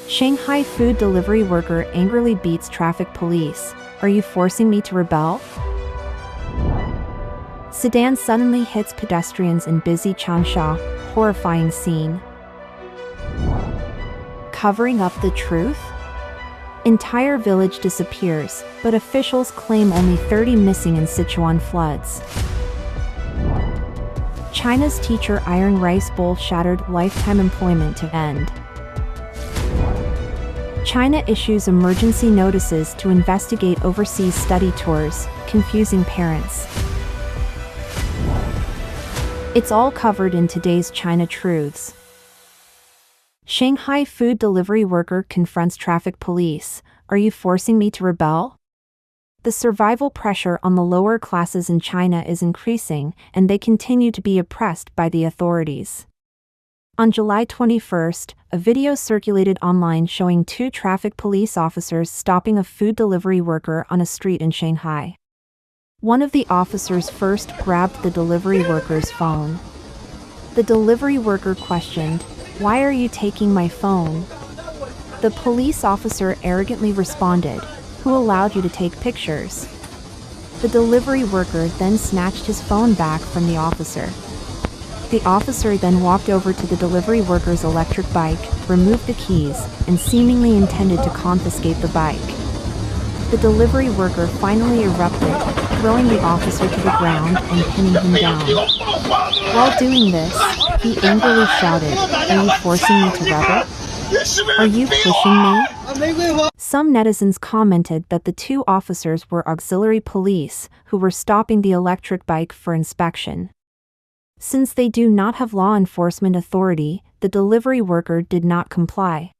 Shanghai food delivery worker angrily beats traffic police. Are you forcing me to rebel? Sedan suddenly hits pedestrians in busy Changsha. Horrifying scene. Covering up the truth? Entire village disappears, but officials claim only 30 missing in Sichuan floods. China's teacher iron rice bowl shattered lifetime employment to end. China issues emergency notices to investigate overseas study tours, confusing parents. It's all covered in today's China Truths. Shanghai food delivery worker confronts traffic police. Are you forcing me to rebel? The survival pressure on the lower classes in China is increasing, and they continue to be oppressed by the authorities. On July 21st, a video circulated online showing two traffic police officers stopping a food delivery worker on a street in Shanghai. One of the officers first grabbed the delivery worker's phone. The delivery worker questioned, "Why are you taking my phone?" The police officer arrogantly responded, "Who allowed you to take pictures?" The delivery worker then snatched his phone back from the officer. The officer then walked over to the delivery worker's electric bike, removed the keys, and seemingly intended to confiscate the bike. The delivery worker finally erupted, throwing the officer to the ground and pinning him down. While doing this, he angrily shouted, "Are you forcing me to rebel? Are you pushing me?" Some netizens commented that the two officers were auxiliary police who were stopping the electric bike for inspection. Since they do not have law enforcement authority, the delivery worker did not comply.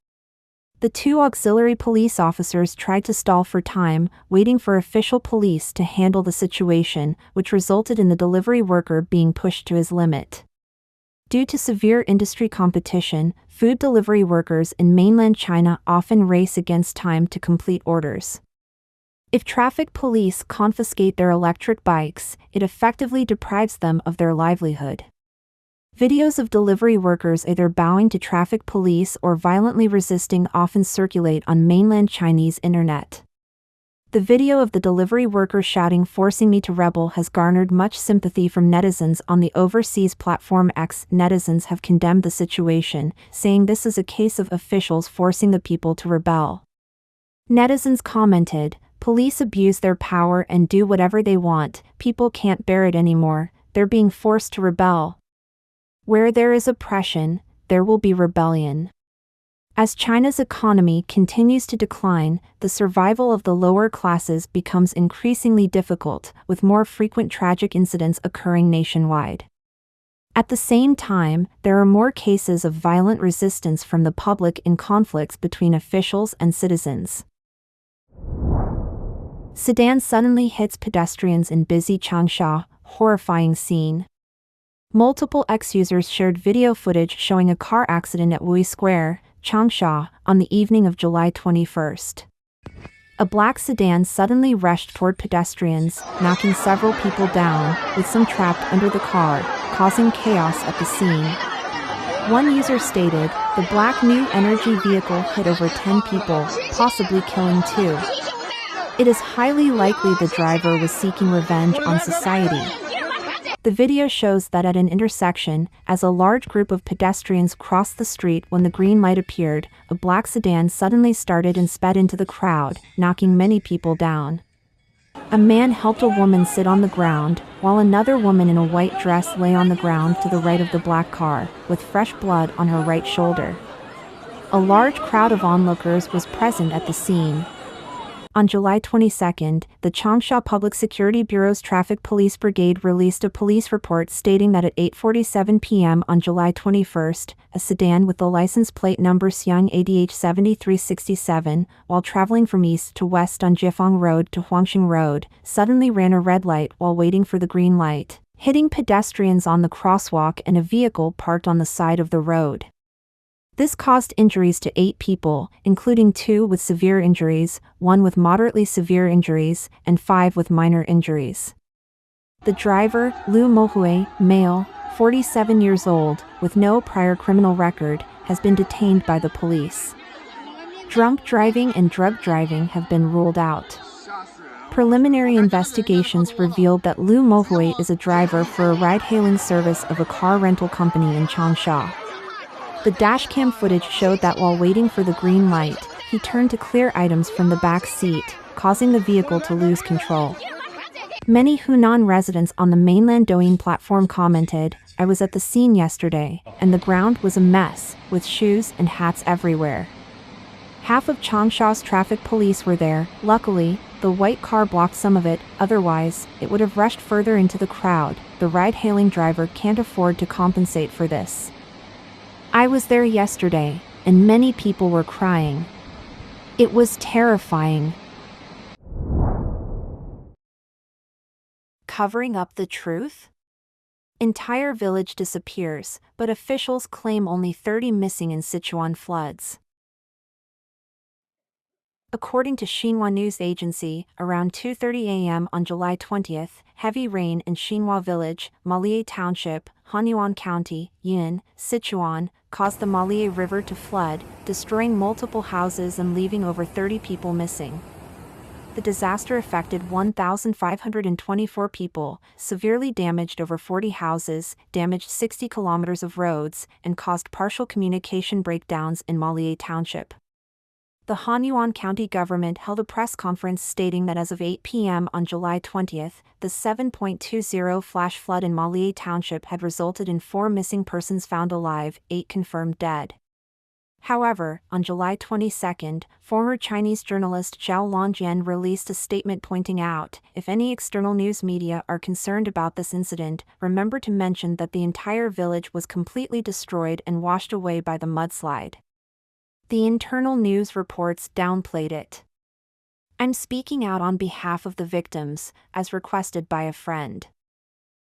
The two auxiliary police officers tried to stall for time, waiting for official police to handle the situation, which resulted in the delivery worker being pushed to his limit. Due to severe industry competition, food delivery workers in mainland China often race against time to complete orders. If traffic police confiscate their electric bikes, it effectively deprives them of their livelihood. Videos of delivery workers either bowing to traffic police or violently resisting often circulate on mainland Chinese internet. The video of the delivery worker shouting "Forcing me to rebel" has garnered much sympathy from netizens on the overseas platform X. Netizens have condemned the situation, saying this is a case of officials forcing the people to rebel. Netizens commented, "Police abuse their power and do whatever they want, people can't bear it anymore, they're being forced to rebel. Where there is oppression, there will be rebellion." As China's economy continues to decline, the survival of the lower classes becomes increasingly difficult, with more frequent tragic incidents occurring nationwide. At the same time, there are more cases of violent resistance from the public in conflicts between officials and citizens. Sedan suddenly hits pedestrians in busy Changsha. Horrifying scene. Multiple X-users shared video footage showing a car accident at Wui Square, Changsha, on the evening of July 21st. A black sedan suddenly rushed toward pedestrians, knocking several people down, with some trapped under the car, causing chaos at the scene. One user stated, "The black new energy vehicle hit over 10 people, possibly killing 2. It is highly likely the driver was seeking revenge on society." The video shows that at an intersection, as a large group of pedestrians crossed the street when the green light appeared, a black sedan suddenly started and sped into the crowd, knocking many people down. A man helped a woman sit on the ground, while another woman in a white dress lay on the ground to the right of the black car, with fresh blood on her right shoulder. A large crowd of onlookers was present at the scene. On July 22nd, the Changsha Public Security Bureau's Traffic Police Brigade released a police report stating that at 8:47 p.m. on July 21st, a sedan with the license plate number Xiang ADH 7367, while traveling from east to west on Jifeng Road to Huangsheng Road, suddenly ran a red light while waiting for the green light, hitting pedestrians on the crosswalk and a vehicle parked on the side of the road. This caused injuries to 8 people, including 2 with severe injuries, 1 with moderately severe injuries, and 5 with minor injuries. The driver, Liu Mohui, male, 47 years old, with no prior criminal record, has been detained by the police. Drunk driving and drug driving have been ruled out. Preliminary investigations revealed that Liu Mohui is a driver for a ride-hailing service of a car rental company in Changsha. The dashcam footage showed that while waiting for the green light, he turned to clear items from the back seat, causing the vehicle to lose control. Many Hunan residents on the mainland Douyin platform commented, "I was at the scene yesterday, and the ground was a mess, with shoes and hats everywhere." Half of Changsha's traffic police were there. Luckily, the white car blocked some of it, otherwise, it would have rushed further into the crowd. The ride-hailing driver can't afford to compensate for this. "I was there yesterday, and many people were crying. It was terrifying." Covering up the truth? Entire village disappears, but officials claim only 30 missing in Sichuan floods. According to Xinhua News Agency, around 2:30 a.m. on July 20th, heavy rain in Xinhua Village, Malie Township, Hanyuan County, Yun, Sichuan, caused the Malie River to flood, destroying multiple houses and leaving over 30 people missing. The disaster affected 1,524 people, severely damaged over 40 houses, damaged 60 kilometers of roads, and caused partial communication breakdowns in Malie Township. The Hanyuan County government held a press conference stating that as of 8 p.m. on July 20th, the 7.20 flash flood in Malie Township had resulted in 4 missing persons found alive, 8 confirmed dead. However, on July 22nd, former Chinese journalist Zhao Longjian released a statement pointing out, "If any external news media are concerned about this incident, remember to mention that the entire village was completely destroyed and washed away by the mudslide." The internal news reports downplayed it. "I'm speaking out on behalf of the victims, as requested by a friend.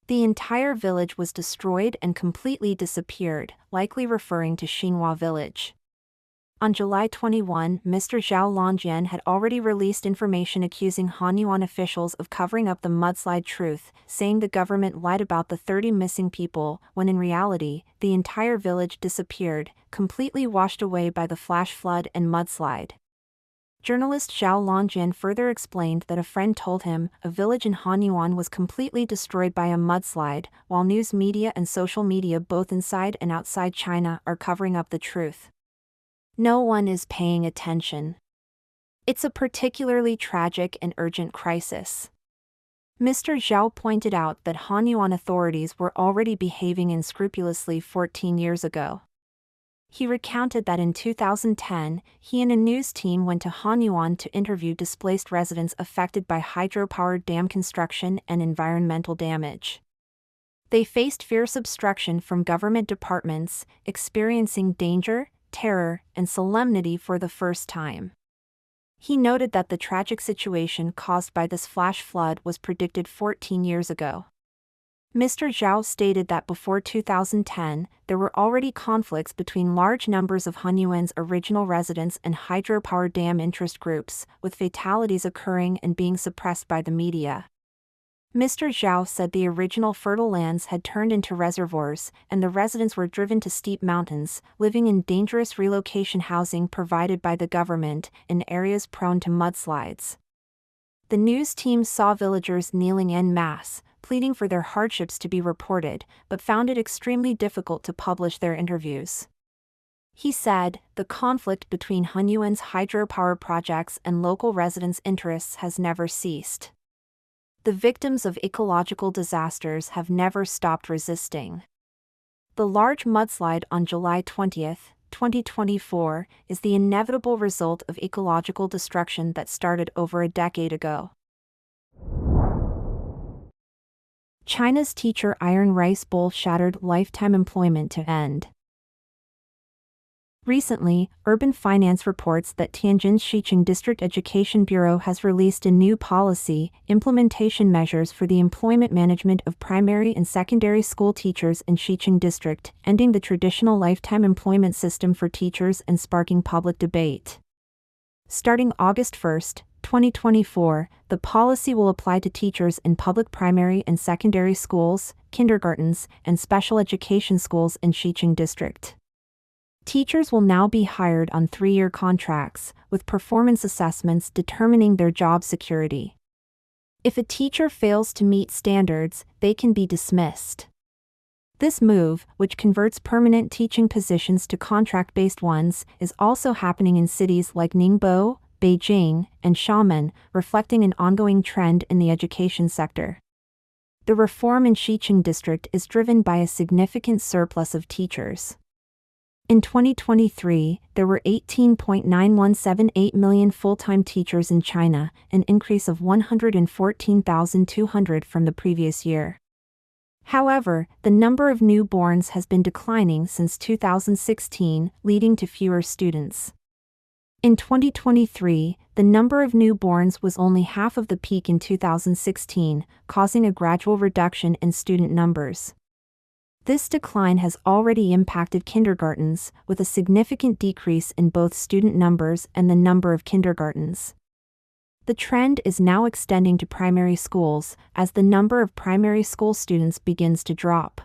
The entire village was destroyed and completely disappeared," likely referring to Xinhua Village. On July 21, Mr. Zhao Longjian had already released information accusing Hanyuan officials of covering up the mudslide truth, saying the government lied about the 30 missing people, when in reality, the entire village disappeared, completely washed away by the flash flood and mudslide. Journalist Zhao Longjian further explained that a friend told him a village in Hanyuan was completely destroyed by a mudslide, while news media and social media both inside and outside China are covering up the truth. No one is paying attention. It's a particularly tragic and urgent crisis. Mr. Zhao pointed out that Hanyuan authorities were already behaving unscrupulously 14 years ago. He recounted that in 2010, he and a news team went to Hanyuan to interview displaced residents affected by hydropower dam construction and environmental damage. They faced fierce obstruction from government departments, experiencing danger, terror, and solemnity for the first time. He noted that the tragic situation caused by this flash flood was predicted 14 years ago. Mr. Zhao stated that before 2010, there were already conflicts between large numbers of Hanyuan's original residents and hydropower dam interest groups, with fatalities occurring and being suppressed by the media. Mr. Zhao said the original fertile lands had turned into reservoirs, and the residents were driven to steep mountains, living in dangerous relocation housing provided by the government, in areas prone to mudslides. The news team saw villagers kneeling en masse, pleading for their hardships to be reported, but found it extremely difficult to publish their interviews. He said, "The conflict between Hanyuan's hydropower projects and local residents' interests has never ceased. The victims of ecological disasters have never stopped resisting." The large mudslide on July 20th, 2024, is the inevitable result of ecological destruction that started over a decade ago. China's teacher iron rice bowl shattered lifetime employment to end. Recently, Urban Finance reports that Tianjin's Sichuan District Education Bureau has released a new policy, implementation measures for the employment management of primary and secondary school teachers in Sichuan District, ending the traditional lifetime employment system for teachers and sparking public debate. Starting August 1, 2024, the policy will apply to teachers in public primary and secondary schools, kindergartens, and special education schools in Sichuan District. Teachers will now be hired on 3-year contracts, with performance assessments determining their job security. If a teacher fails to meet standards, they can be dismissed. This move, which converts permanent teaching positions to contract-based ones, is also happening in cities like Ningbo, Beijing, and Xiamen, reflecting an ongoing trend in the education sector. The reform in Sichuan district is driven by a significant surplus of teachers. In 2023, there were 18.9178 million full-time teachers in China, an increase of 114,200 from the previous year. However, the number of newborns has been declining since 2016, leading to fewer students. In 2023, the number of newborns was only half of the peak in 2016, causing a gradual reduction in student numbers. This decline has already impacted kindergartens, with a significant decrease in both student numbers and the number of kindergartens. The trend is now extending to primary schools, as the number of primary school students begins to drop.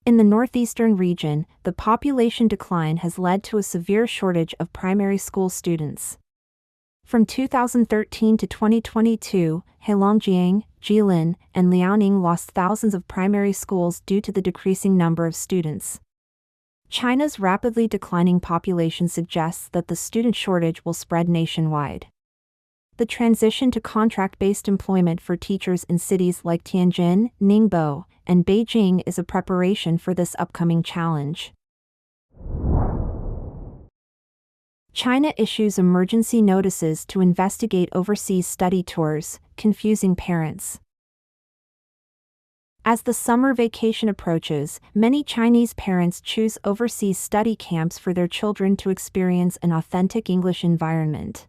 In the northeastern region, the population decline has led to a severe shortage of primary school students. From 2013 to 2022, Heilongjiang, Jilin, and Liaoning lost thousands of primary schools due to the decreasing number of students. China's rapidly declining population suggests that the student shortage will spread nationwide. The transition to contract-based employment for teachers in cities like Tianjin, Ningbo, and Beijing is a preparation for this upcoming challenge. China issues emergency notices to investigate overseas study tours, confusing parents. As the summer vacation approaches, many Chinese parents choose overseas study camps for their children to experience an authentic English environment.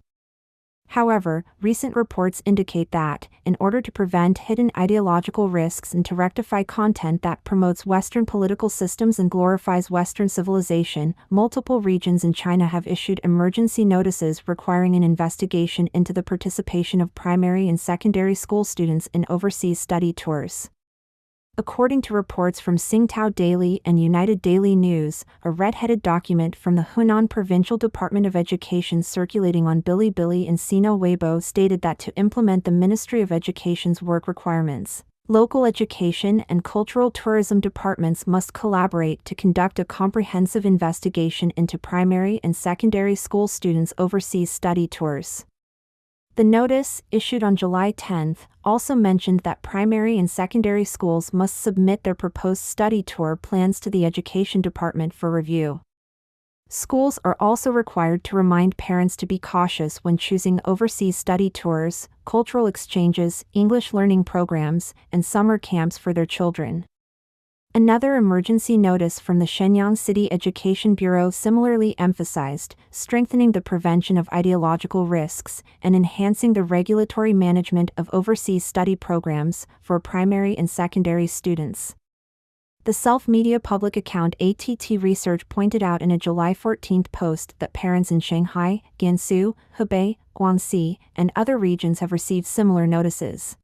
However, recent reports indicate that, in order to prevent hidden ideological risks and to rectify content that promotes Western political systems and glorifies Western civilization, multiple regions in China have issued emergency notices requiring an investigation into the participation of primary and secondary school students in overseas study tours. According to reports from Tsingtao Daily and United Daily News, a red-headed document from the Hunan Provincial Department of Education circulating on Bilibili and Sino Weibo stated that to implement the Ministry of Education's work requirements, local education and cultural tourism departments must collaborate to conduct a comprehensive investigation into primary and secondary school students' overseas study tours. The notice, issued on July 10, also mentioned that primary and secondary schools must submit their proposed study tour plans to the Education Department for review. Schools are also required to remind parents to be cautious when choosing overseas study tours, cultural exchanges, English learning programs, and summer camps for their children. Another emergency notice from the Shenyang City Education Bureau similarly emphasized strengthening the prevention of ideological risks and enhancing the regulatory management of overseas study programs for primary and secondary students. The self-media public account ATT Research pointed out in a July 14 post that parents in Shanghai, Gansu, Hebei, Guangxi, and other regions have received similar notices.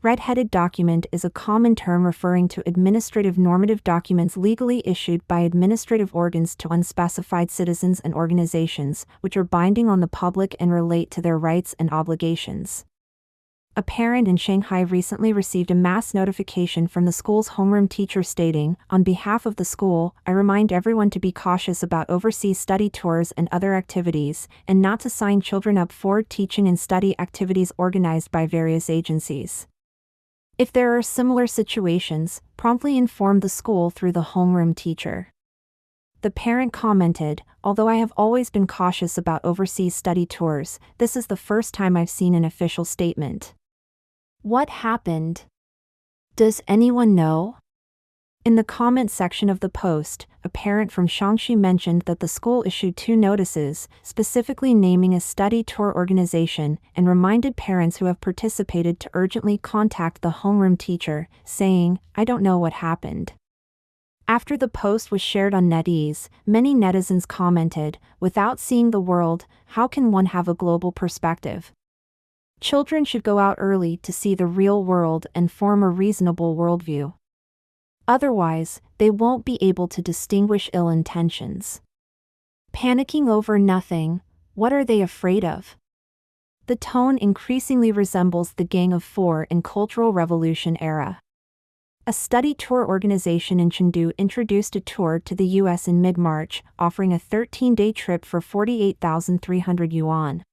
Red-headed document is a common term referring to administrative normative documents legally issued by administrative organs to unspecified citizens and organizations, which are binding on the public and relate to their rights and obligations. A parent in Shanghai recently received a mass notification from the school's homeroom teacher stating, "On behalf of the school, I remind everyone to be cautious about overseas study tours and other activities, and not to sign children up for teaching and study activities organized by various agencies. If there are similar situations, promptly inform the school through the homeroom teacher." The parent commented, "Although I have always been cautious about overseas study tours, this is the first time I've seen an official statement." What happened? Does anyone know? In the comment section of the post, a parent from Changsha mentioned that the school issued 2 notices, specifically naming a study tour organization, and reminded parents who have participated to urgently contact the homeroom teacher, saying, "I don't know what happened." After the post was shared on NetEase, many netizens commented, "Without seeing the world, how can one have a global perspective? Children should go out early to see the real world and form a reasonable worldview. Otherwise, they won't be able to distinguish ill intentions." Panicking over nothing, what are they afraid of? The tone increasingly resembles the Gang of Four in Cultural Revolution era. A study tour organization in Chengdu introduced a tour to the US in mid-March, offering a 13-day trip for 48,300 yuan.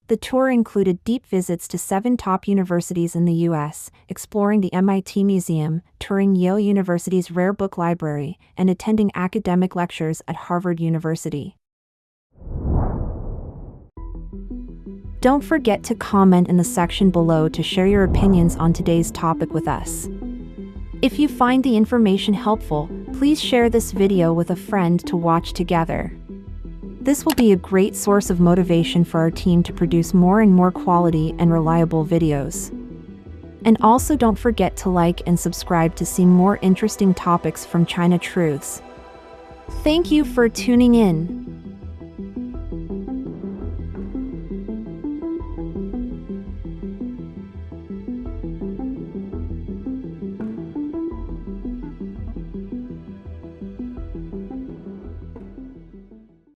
The tour included deep visits to 7 top universities in the US, exploring the MIT Museum, touring Yale University's Rare Book Library, and attending academic lectures at Harvard University. Don't forget to comment in the section below to share your opinions on today's topic with us. If you find the information helpful, please share this video with a friend to watch together. This will be a great source of motivation for our team to produce more and more quality and reliable videos. And also don't forget to like and subscribe to see more interesting topics from China Truths. Thank you for tuning in.